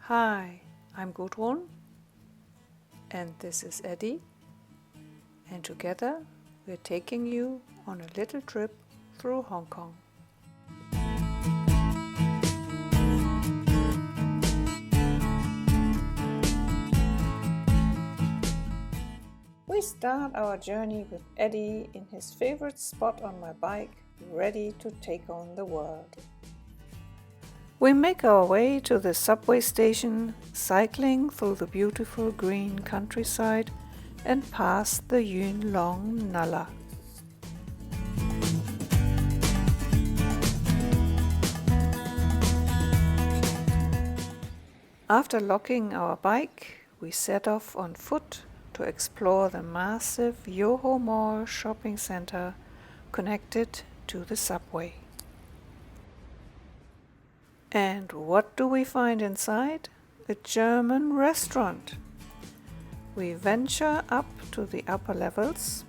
Hi, I'm Gudrun and this is Eddie, and together we're taking you on a little trip through Hong Kong. We start our journey with Eddie in his favorite spot on my bike, ready to take on the world. We make our way to the subway station, cycling through the beautiful green countryside and past the Yuen Long Nullah. After locking our bike, we set off on foot to explore the massive Yoho Mall shopping center connected to the subway. And what do we find inside? A German restaurant. We venture up to the upper levels,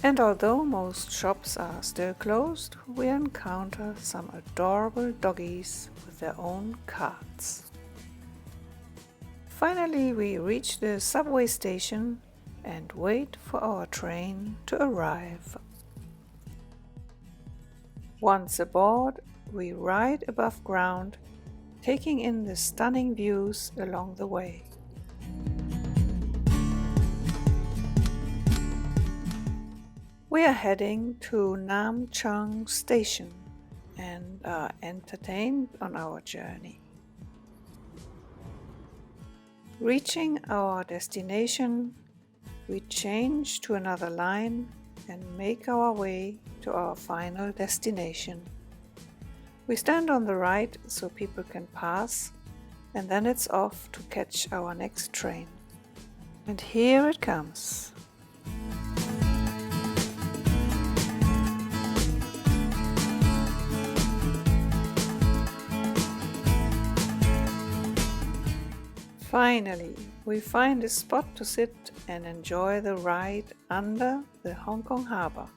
and although most shops are still closed, we encounter some adorable doggies with their own carts. Finally, we reach the subway station and wait for our train to arrive. Once aboard, we ride above ground, taking in the stunning views along the way. We are heading to Nam Chang Station and are entertained on our journey. Reaching our destination, we change to another line and make our way to our final destination. We stand on the right so people can pass, and then it's off to catch our next train. And here it comes. Finally, we find a spot to sit and enjoy the ride under the Hong Kong harbour.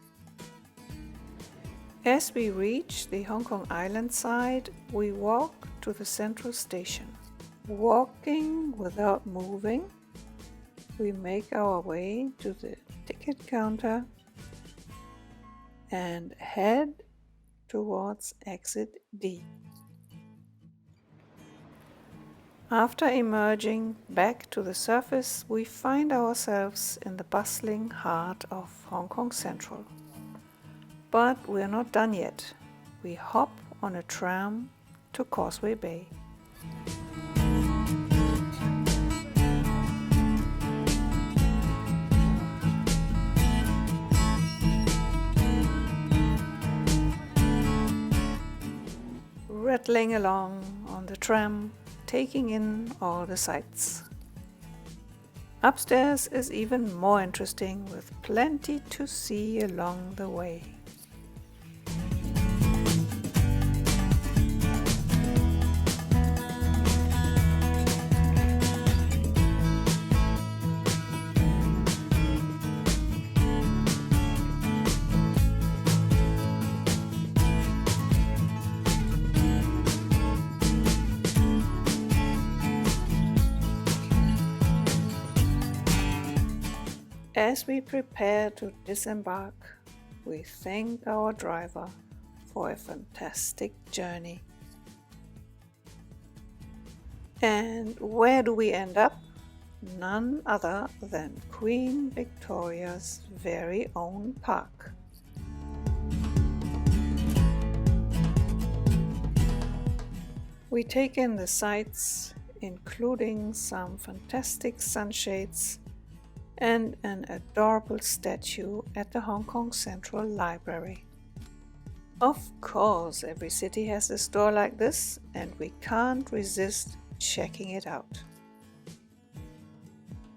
As we reach the Hong Kong Island side, we walk to the central station. Walking without moving, we make our way to the ticket counter and head towards exit D. After emerging back to the surface, we find ourselves in the bustling heart of Hong Kong Central. But we're not done yet. We hop on a tram to Causeway Bay. Rattling along on the tram, taking in all the sights. Upstairs is even more interesting with plenty to see along the way. As we prepare to disembark, we thank our driver for a fantastic journey. And where do we end up? None other than Queen Victoria's very own park. We take in the sights, including some fantastic sunshades and an adorable statue at the Hong Kong Central Library. Of course, every city has a store like this, and we can't resist checking it out.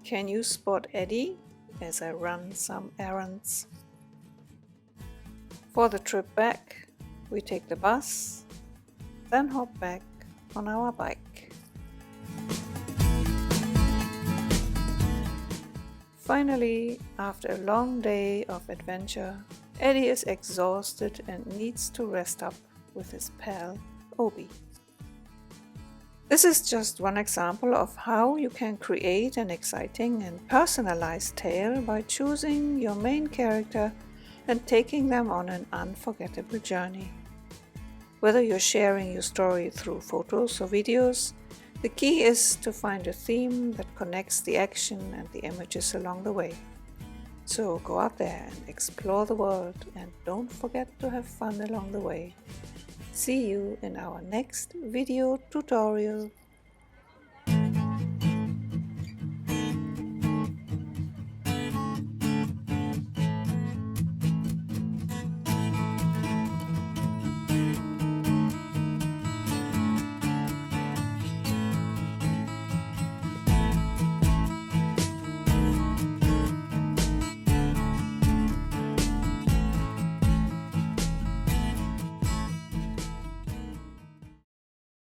Can you spot Eddie as I run some errands? For the trip back, we take the bus, then hop back on our bike. Finally, after a long day of adventure, Eddie is exhausted and needs to rest up with his pal, Obi. This is just one example of how you can create an exciting and personalized tale by choosing your main character and taking them on an unforgettable journey. Whether you're sharing your story through photos or videos, the key is to find a theme that connects the action and the images along the way. So go out there and explore the world, and don't forget to have fun along the way. See you in our next video tutorial.